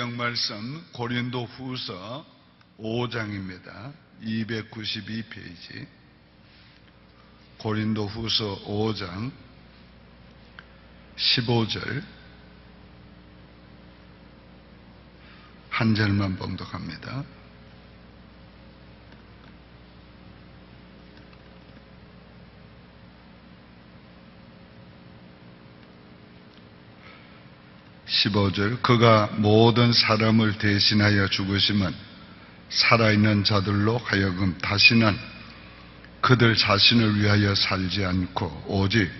성경 말씀 고린도 후서 5장입니다. 292페이지. 고린도 후서 5장 15절 한 절만 봉독합니다. 그가 모든 사람을 대신하여 죽으심은 살아있는 자들로 하여금 다시는 그들 자신을 위하여 살지 않고 오직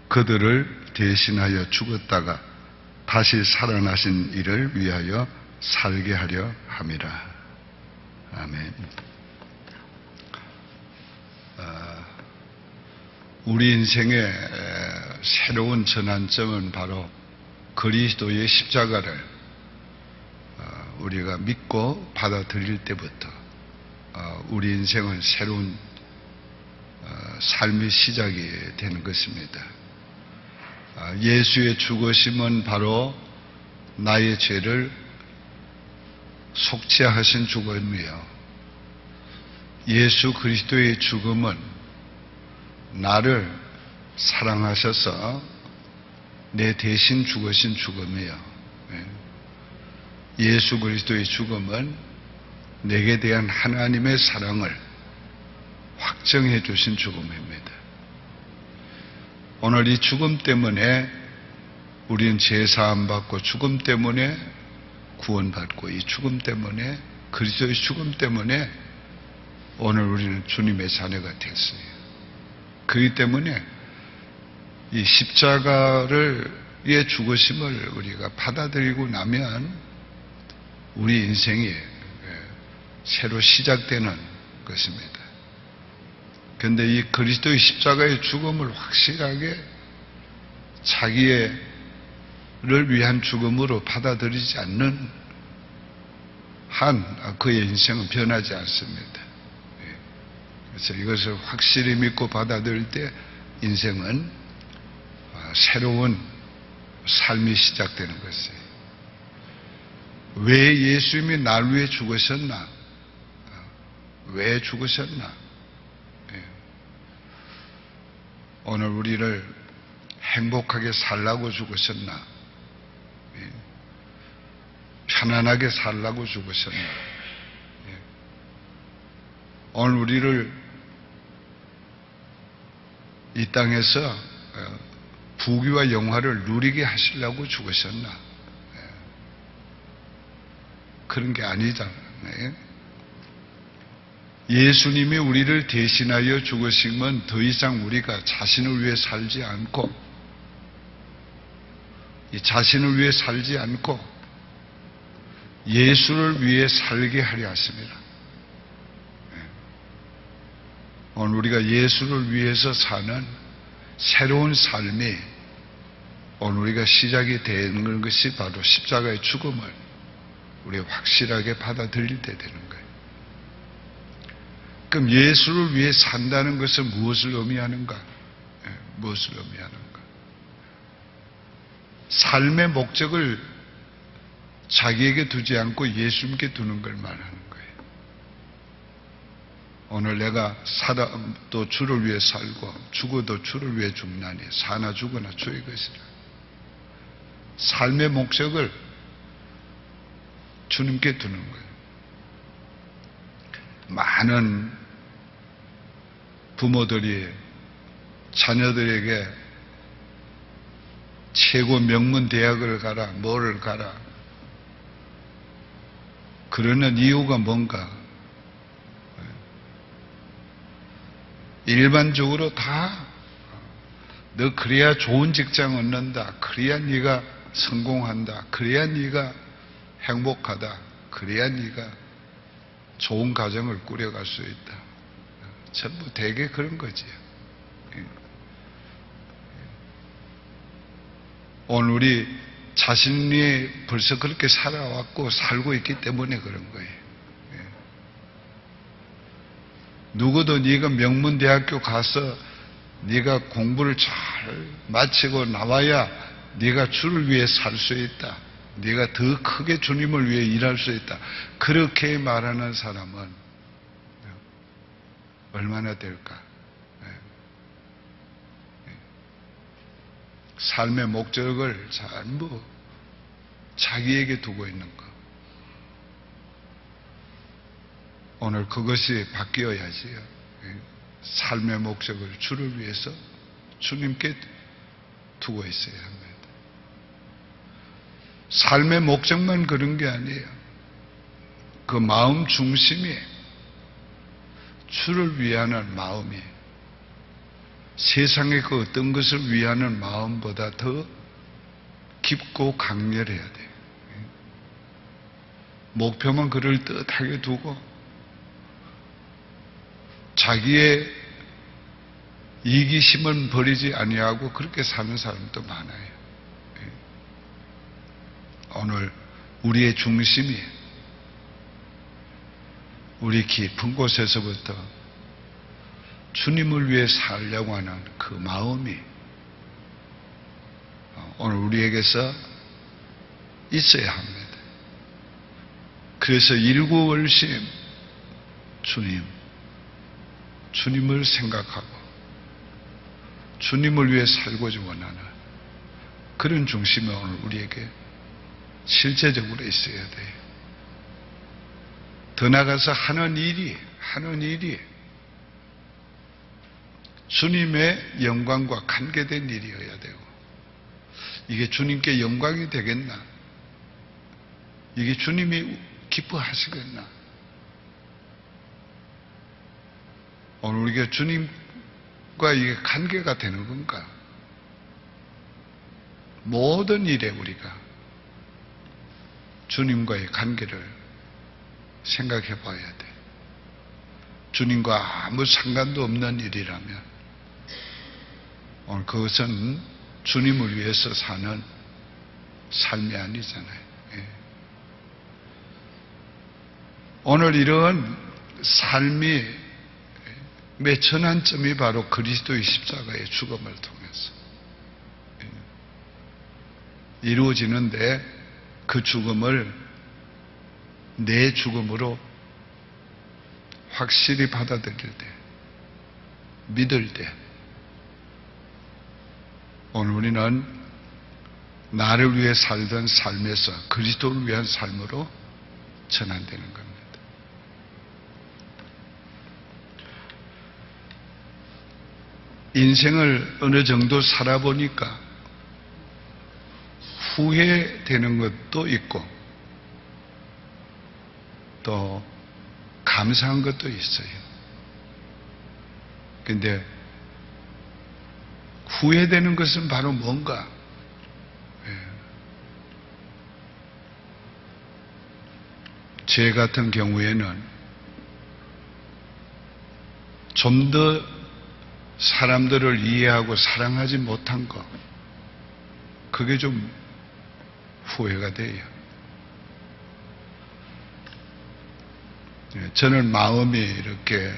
그들을 대신하여 죽었다가 다시 살아나신 이를 위하여 살게 하려 함이라. 아멘. 우리 인생의 새로운 전환점은 바로 그리스도의 십자가를 우리가 믿고 받아들일 때부터 우리 인생은 새로운 삶의 시작이 되는 것입니다. 예수의 죽으심은 바로 나의 죄를 속죄하신 죽음이요, 예수 그리스도의 죽음은 나를 사랑하셔서 내 대신 죽으신 죽음이요, 예수 그리스도의 죽음은 내게 대한 하나님의 사랑을 확정해 주신 죽음입니다. 오늘 이 죽음 때문에 우리는 죄사함 받고, 죽음 때문에 구원받고, 이 죽음 때문에, 그리스도의 죽음 때문에 오늘 우리는 주님의 자녀가 됐어요. 그렇기 때문에 이 십자가의 죽으심을 우리가 받아들이고 나면 우리 인생이 새로 시작되는 것입니다. 그런데 이 그리스도의 십자가의 죽음을 확실하게 자기를 위한 죽음으로 받아들이지 않는 한 그의 인생은 변하지 않습니다. 그래서 이것을 확실히 믿고 받아들일 때 인생은 새로운 삶이 시작되는 것이에요. 왜 예수님이 날 위해 죽으셨나? 왜 죽으셨나? 오늘 우리를 행복하게 살라고 죽으셨나? 편안하게 살라고 죽으셨나? 오늘 우리를 이 땅에서 부귀와 영화를 누리게 하시려고 죽으셨나? 그런 게 아니잖아요. 예수님이 우리를 대신하여 죽으심은 더 이상 우리가 자신을 위해 살지 않고, 이 자신을 위해 살지 않고 예수를 위해 살게 하려 하십니다. 오늘 우리가 예수를 위해서 사는 새로운 삶이 오늘 우리가 시작이 되는 것이 바로 십자가의 죽음을 우리가 확실하게 받아들일 때 되는 거예요. 그럼 예수를 위해 산다는 것은 무엇을 의미하는가? 무엇을 의미하는가? 삶의 목적을 자기에게 두지 않고 예수님께 두는 걸 말하는 거예요. 오늘 내가 살아도 주를 위해 살고 죽어도 주를 위해 죽나니 사나 죽으나 주의 것이라. 삶의 목적을 주님께 두는 거예요. 많은 부모들이 자녀들에게 최고 명문 대학을 가라, 뭐를 가라, 그러는 이유가 뭔가? 일반적으로 다 너 그래야 좋은 직장 얻는다, 그래야 네가 성공한다, 그래야 네가 행복하다, 그래야 네가 좋은 가정을 꾸려갈 수 있다. 전부 대개 그런 거지. 오늘 우리 자신이 벌써 그렇게 살아왔고 살고 있기 때문에 그런 거예요. 누구도 네가 명문대학교 가서 네가 공부를 잘 마치고 나와야 네가 주를 위해 살 수 있다. 네가 더 크게 주님을 위해 일할 수 있다. 그렇게 말하는 사람은 얼마나 될까? 삶의 목적을 전부 자기에게 두고 있는 것. 오늘 그것이 바뀌어야지요. 삶의 목적을 주를 위해서 주님께 두고 있어야 합니다. 삶의 목적만 그런 게 아니에요. 그 마음 중심이 주를 위하는 마음이 세상의 그 어떤 것을 위하는 마음보다 더 깊고 강렬해야 돼요. 목표만 그럴듯하게 두고 자기의 이기심은 버리지 아니하고 그렇게 사는 사람도 많아요. 오늘 우리의 중심이 우리 깊은 곳에서부터 주님을 위해 살려고 하는 그 마음이 오늘 우리에게서 있어야 합니다. 그래서 일구월심 주님을 생각하고 주님을 위해 살고자 원하는 그런 중심이 오늘 우리에게 실제적으로 있어야 돼요. 더 나아가서 하는 일이 주님의 영광과 관계된 일이어야 되고, 이게 주님께 영광이 되겠나? 이게 주님이 기뻐하시겠나? 오늘 우리가 주님과 이게 관계가 되는 건가? 모든 일에 우리가 주님과의 관계를 생각해 봐야 돼. 주님과 아무 상관도 없는 일이라면 오늘 그것은 주님을 위해서 사는 삶이 아니잖아요. 오늘 이런 삶이 매 전환점이 바로 그리스도의 십자가의 죽음을 통해서 이루어지는데, 그 죽음을 내 죽음으로 확실히 받아들일 때, 믿을 때, 오늘 우리는 나를 위해 살던 삶에서 그리스도를 위한 삶으로 전환되는 겁니다. 인생을 어느 정도 살아보니까 후회되는 것도 있고 또 감사한 것도 있어요. 근데 후회되는 것은 바로 뭔가? 제 같은 경우에는 좀 더 사람들을 이해하고 사랑하지 못한 것, 그게 좀 후회가 돼요. 저는 마음이 이렇게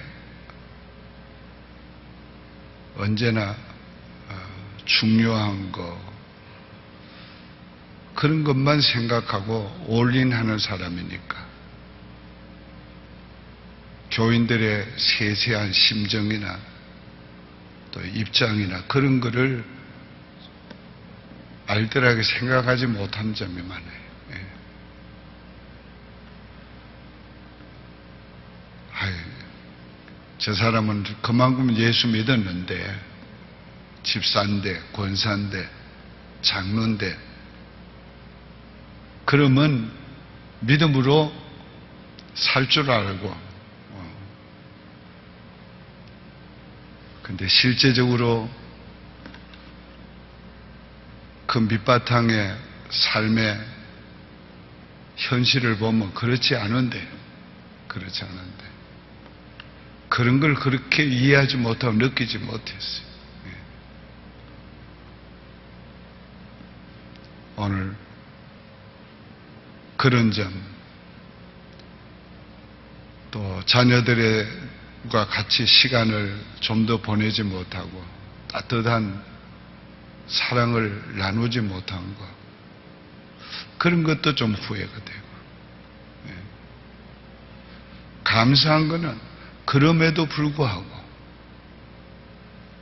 언제나 중요한 거, 그런 것만 생각하고 올인하는 사람이니까 교인들의 세세한 심정이나 또 입장이나 그런 거를 알뜰하게 생각하지 못한 점이 많아요. 저 사람은 그만큼 예수 믿었는데, 집사인데, 권사인데, 장로인데, 그러면 믿음으로 살 줄 알고, 근데 실제적으로 그 밑바탕의 삶의 현실을 보면 그렇지 않은데, 그런 걸 그렇게 이해하지 못하고 느끼지 못했어요. 오늘 그런 점, 또 자녀들과 같이 시간을 좀 더 보내지 못하고 따뜻한 사랑을 나누지 못한 것, 그런 것도 좀 후회가 되고. 감사한 것은 그럼에도 불구하고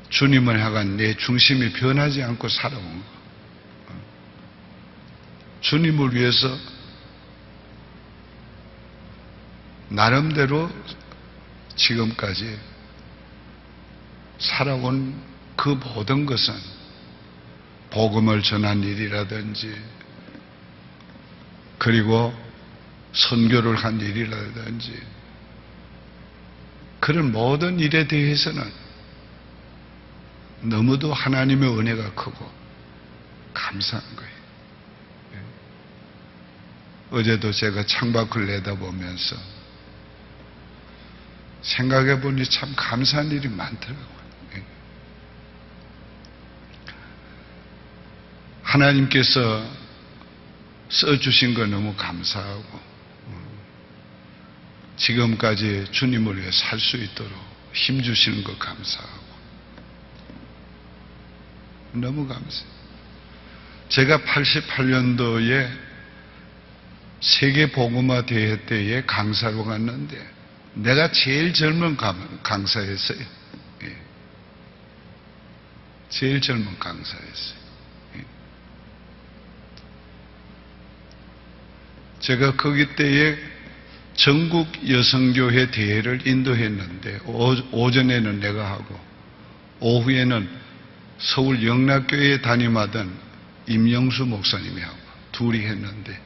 주님을 향한 내 중심이 변하지 않고 살아온 것. 주님을 위해서 나름대로 지금까지 살아온 그 모든 것은 복음을 전한 일이라든지 그리고 선교를 한 일이라든지 그런 모든 일에 대해서는 너무도 하나님의 은혜가 크고 감사한 거예요. 어제도 제가 창밖을 내다보면서 생각해 보니 참 감사한 일이 많더라고요. 하나님께서 써주신 거 너무 감사하고 지금까지 주님을 위해 살 수 있도록 힘주시는 거 감사하고 너무 감사해요. 제가 88년도에 세계복음화 대회 때에 강사로 갔는데 내가 제일 젊은 강사였어요. 예. 제일 젊은 강사였어요. 예. 제가 거기 때에 전국 여성교회 대회를 인도했는데 오전에는 내가 하고 오후에는 서울 영락교회에 담임하던 임영수 목사님이 하고 둘이 했는데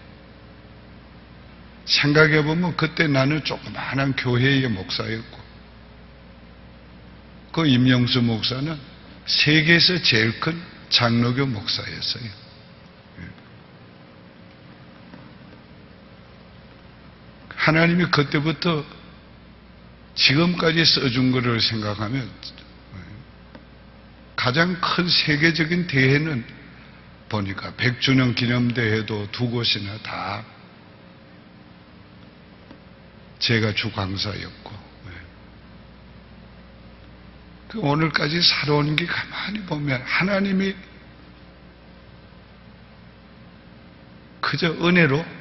생각해보면 그때 나는 조그마한 교회의 목사였고 그 임영수 목사는 세계에서 제일 큰 장로교 목사였어요. 하나님이 그때부터 지금까지 써준 것을 생각하면 가장 큰 세계적인 대회는 보니까 100주년 기념대회도 두 곳이나 다 제가 주강사였고 오늘까지 살아온 게 가만히 보면 하나님이 그저 은혜로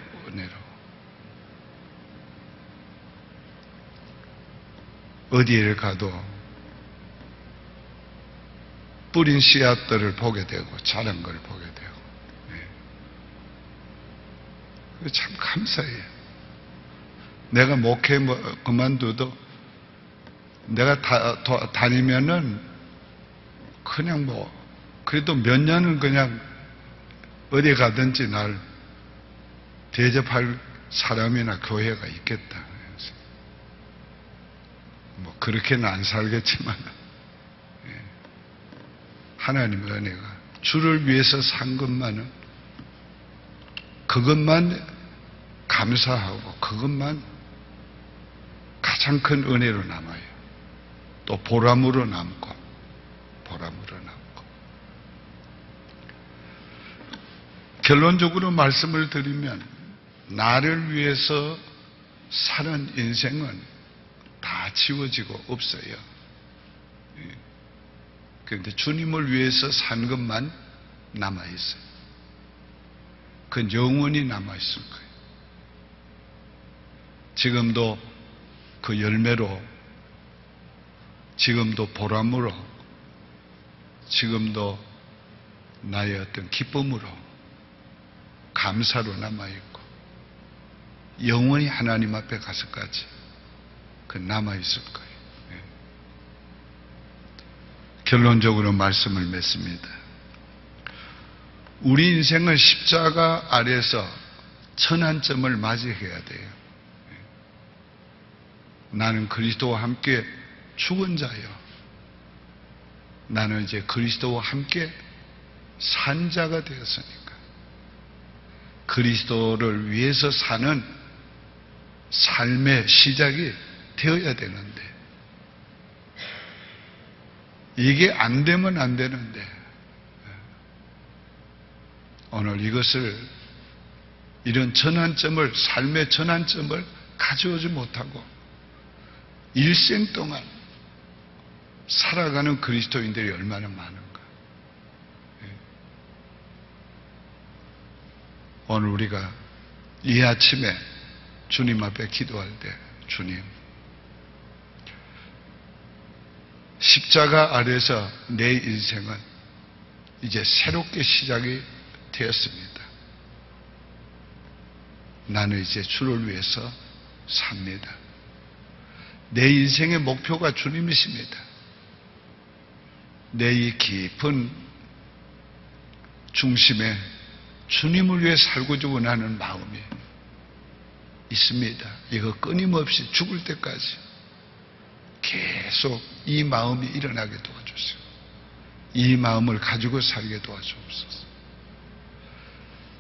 어디를 가도 뿌린 씨앗들을 보게 되고 자란 걸 보게 되고 참 감사해요. 내가 목회 그만둬도 내가 다니면은 그냥 그래도 몇 년은 그냥 어디 가든지 날 대접할 사람이나 교회가 있겠다. 그렇게는 안 살겠지만 하나님의 은혜가 주를 위해서 산 것만은 그것만 감사하고 그것만 가장 큰 은혜로 남아요. 또 보람으로 남고 결론적으로 말씀을 드리면 나를 위해서 사는 인생은 다 지워지고 없어요. 그런데 주님을 위해서 산 것만 남아있어요. 그건 영원히 남아있을 거예요. 지금도 그 열매로, 지금도 보람으로, 지금도 나의 어떤 기쁨으로, 감사로 남아있고, 영원히 하나님 앞에 가서까지 그 남아있을 거예요. 결론적으로 말씀을 맺습니다. 우리 인생은 십자가 아래서 천안점을 맞이해야 돼요. 나는 그리스도와 함께 죽은 자요. 나는 이제 그리스도와 함께 산 자가 되었으니까 그리스도를 위해서 사는 삶의 시작이 되어야 되는데 이게 안 되면 안 되는데 오늘 이것을 이런 전환점을 삶의 전환점을 가져오지 못하고 일생 동안 살아가는 그리스도인들이 얼마나 많은가. 오늘 우리가 이 아침에 주님 앞에 기도할 때, 주님, 십자가 아래서 내 인생은 이제 새롭게 시작이 되었습니다. 나는 이제 주를 위해서 삽니다. 내 인생의 목표가 주님이십니다. 내 이 깊은 중심에 주님을 위해 살고자 원하는 마음이 있습니다. 이거 끊임없이 죽을 때까지 계속 이 마음이 일어나게 도와주세요. 이 마음을 가지고 살게 도와주옵소서.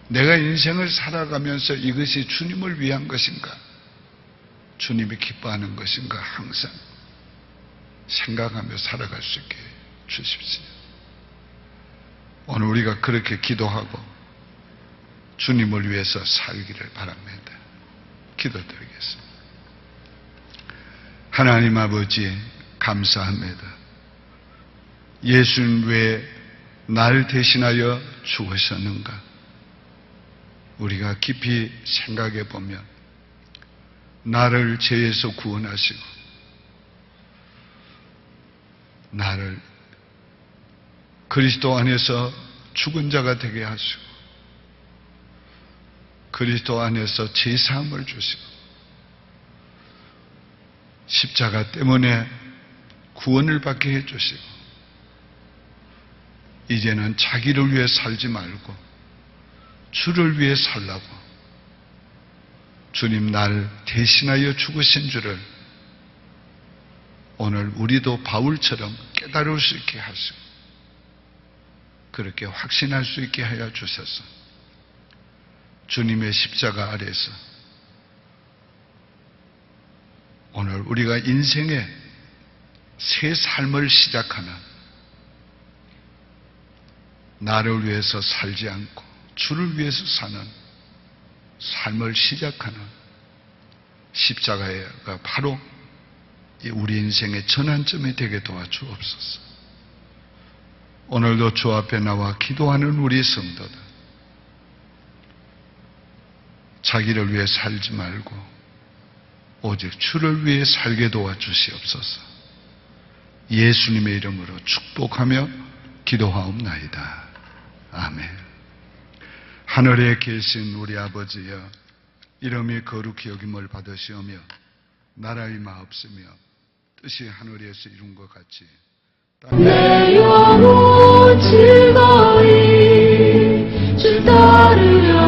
내가 인생을 살아가면서 이것이 주님을 위한 것인가, 주님이 기뻐하는 것인가 항상 생각하며 살아갈 수 있게 주십시오. 오늘 우리가 그렇게 기도하고 주님을 위해서 살기를 바랍니다. 기도드리겠습니다. 하나님 아버지, 감사합니다. 예수님 왜 날 대신하여 죽으셨는가? 우리가 깊이 생각해 보면 나를 죄에서 구원하시고 나를 그리스도 안에서 죽은 자가 되게 하시고 그리스도 안에서 제사함을 주시고 십자가 때문에 구원을 받게 해주시고 이제는 자기를 위해 살지 말고 주를 위해 살라고 주님 날 대신하여 죽으신 줄을 오늘 우리도 바울처럼 깨달을 수 있게 하시고 그렇게 확신할 수 있게 하여 주셔서 주님의 십자가 아래서 오늘 우리가 인생의 새 삶을 시작하는 나를 위해서 살지 않고 주를 위해서 사는 삶을 시작하는 십자가가 바로 우리 인생의 전환점이 되게 도와주옵소서. 오늘도 주 앞에 나와 기도하는 우리 성도들 자기를 위해 살지 말고 오직 주를 위해 살게 도와주시옵소서. 예수님의 이름으로 축복하며 기도하옵나이다. 아멘. 하늘에 계신 우리 아버지여, 이름이 거룩히 여김을 받으시오며 나라의 마옵시며 뜻이 하늘에서 이룬 것 같이 내 영혼 즐거이 주 따르려